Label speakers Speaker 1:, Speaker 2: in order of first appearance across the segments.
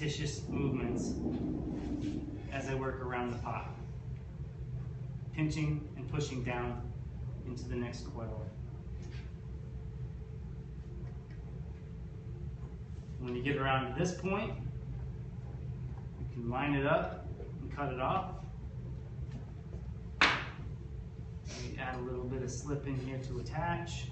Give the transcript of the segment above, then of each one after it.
Speaker 1: repetitious movements as I work around the pot, pinching and pushing down into the next coil. When you get around to this point, you can line it up and cut it off. Maybe add a little bit of slip in here to attach.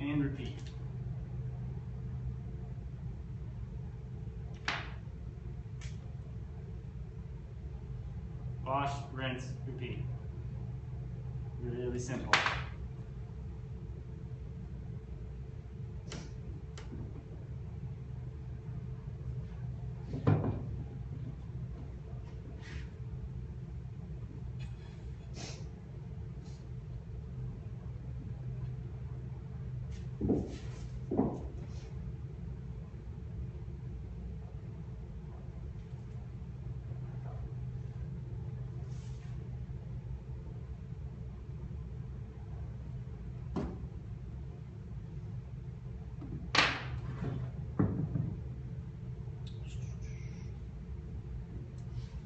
Speaker 1: And repeat. Wash, rinse, repeat. Really, really simple.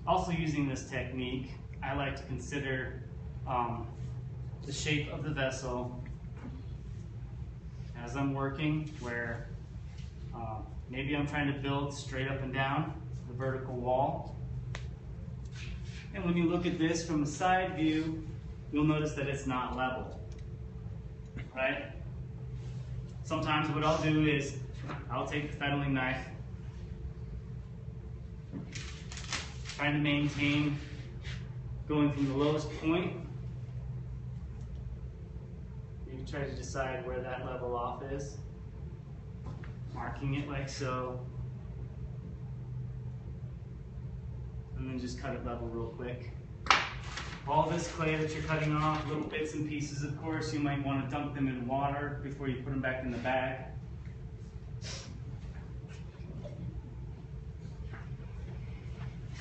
Speaker 1: Also using this technique, I like to consider the shape of the vessel as I'm working, where maybe I'm trying to build straight up and down the vertical wall. And when you look at this from the side view, you'll notice that it's not level, right? Sometimes what I'll do is I'll take the fettling knife, trying to maintain going from the lowest point. You try to decide where that level off is, marking it like so, and then just cut it level real quick. All this clay that you're cutting off, little bits and pieces, of course, you might want to dunk them in water before you put them back in the bag.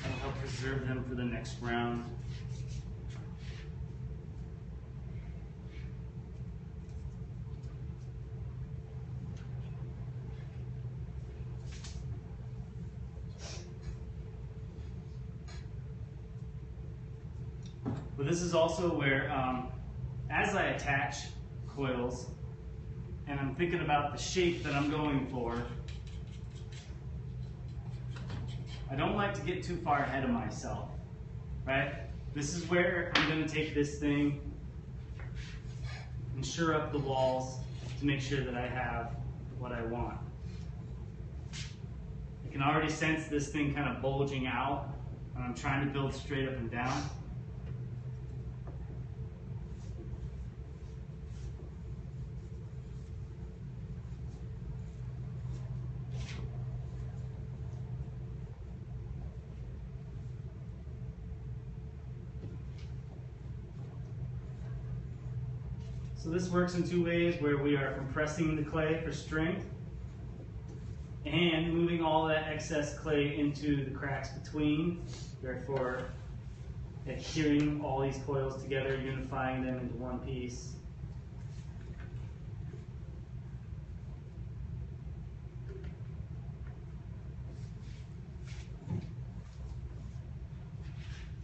Speaker 1: That'll help preserve them for the next round. But this is also where, as I attach coils, and I'm thinking about the shape that I'm going for, I don't like to get too far ahead of myself, right? This is where I'm going to take this thing and shore up the walls to make sure that I have what I want. I can already sense this thing kind of bulging out, and I'm trying to build straight up and down. So this works in two ways, where we are compressing the clay for strength and moving all that excess clay into the cracks between, therefore adhering all these coils together, unifying them into one piece.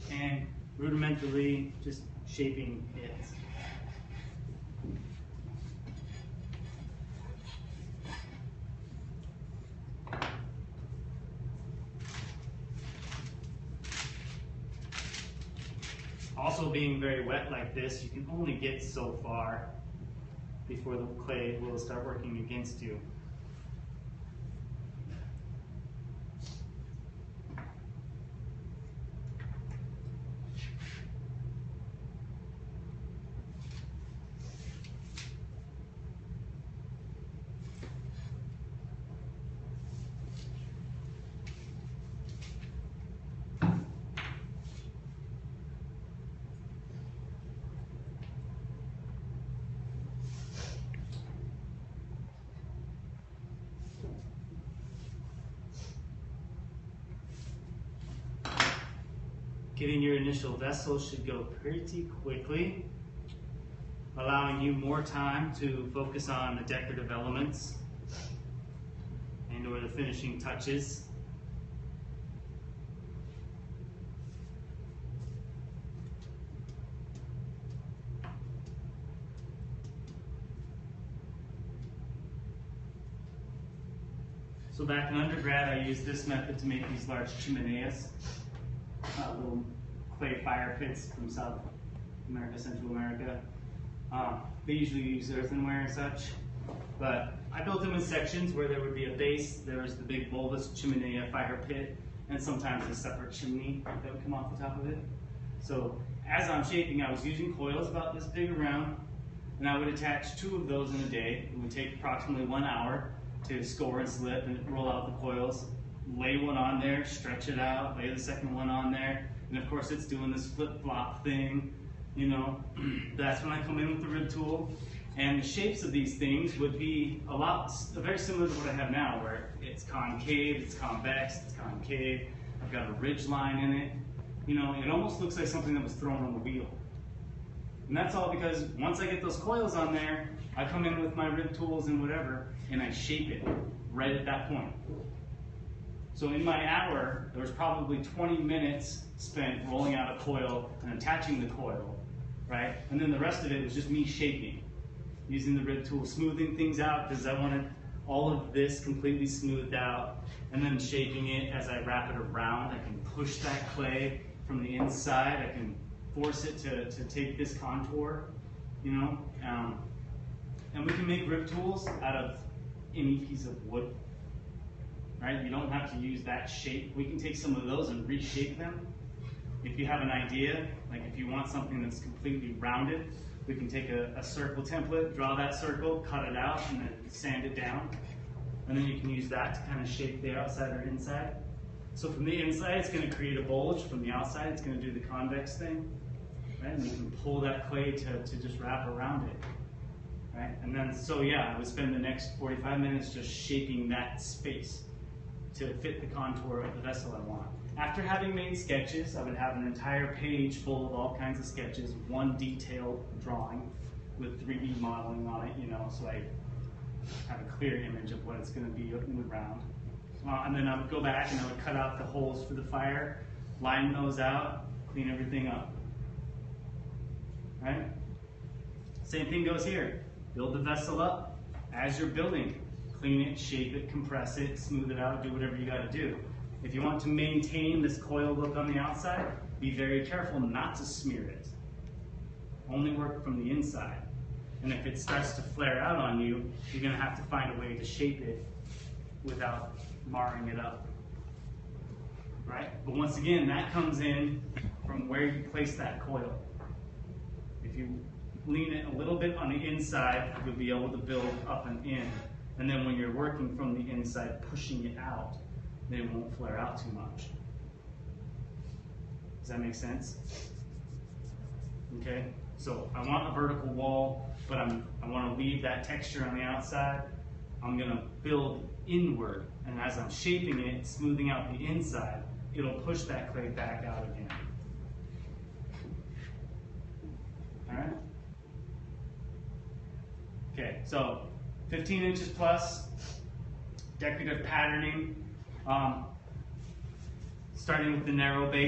Speaker 1: And rudimentarily just shaping it. Also, being very wet like this, you can only get so far before the clay will start working against you. Getting your initial vessel should go pretty quickly, allowing you more time to focus on the decorative elements and or the finishing touches. So back in undergrad, I used this method to make these large chimeneas, little clay fire pits from South America, Central America. They usually use earthenware and such, but I built them in sections where there would be a base, there was the big bulbous chimenea fire pit, and sometimes a separate chimney that would come off the top of it. So as I'm shaping, I was using coils about this big around, and I would attach 2 of those in a day. It would take approximately 1 hour to score and slip and roll out the coils, lay one on there, stretch it out, lay the second one on there, and of course it's doing this flip-flop thing, you know. That's when I come in with the rib tool, and the shapes of these things would be very similar to what I have now, where it's concave, it's convex, it's concave, I've got a ridge line in it, you know, it almost looks like something that was thrown on the wheel. And that's all because once I get those coils on there, I come in with my rib tools and whatever, and I shape it right at that point. So in my hour, there was probably 20 minutes spent rolling out a coil and attaching the coil, right? And then the rest of it was just me shaping, using the rib tool, smoothing things out because I wanted all of this completely smoothed out, and then shaping it as I wrap it around. I can push that clay from the inside. I can force it to take this contour, you know? And we can make rib tools out of any piece of wood, right? You don't have to use that shape. We can take some of those and reshape them. If you have an idea, like if you want something that's completely rounded, we can take a circle template, draw that circle, cut it out, and then sand it down. And then you can use that to kind of shape the outside or inside. So from the inside, it's going to create a bulge. From the outside, it's going to do the convex thing, right? And you can pull that clay to just wrap around it. Right? And then, so yeah, I would spend the next 45 minutes just shaping that space to fit the contour of the vessel I want. After having made sketches, I would have an entire page full of all kinds of sketches, one detailed drawing with 3D modeling on it, you know, so I have a clear image of what it's going to be around. And then I would go back and I would cut out the holes for the fire, line those out, clean everything up. Right? Same thing goes here. Build the vessel up as you're building. Clean it, shape it, compress it, smooth it out, do whatever you got to do. If you want to maintain this coil look on the outside, be very careful not to smear it. Only work from the inside. And if it starts to flare out on you, you're going to have to find a way to shape it without marring it up. Right? But once again, that comes in from where you place that coil. If you lean it a little bit on the inside, you'll be able to build up and in. And then when you're working from the inside, pushing it out, then it won't flare out too much. Does that make sense? Okay, so I want a vertical wall, but I want to leave that texture on the outside. I'm going to build inward, and as I'm shaping it, smoothing out the inside, it'll push that clay back out again. All right? Okay, so 15 inches plus, decorative patterning, starting with the narrow base.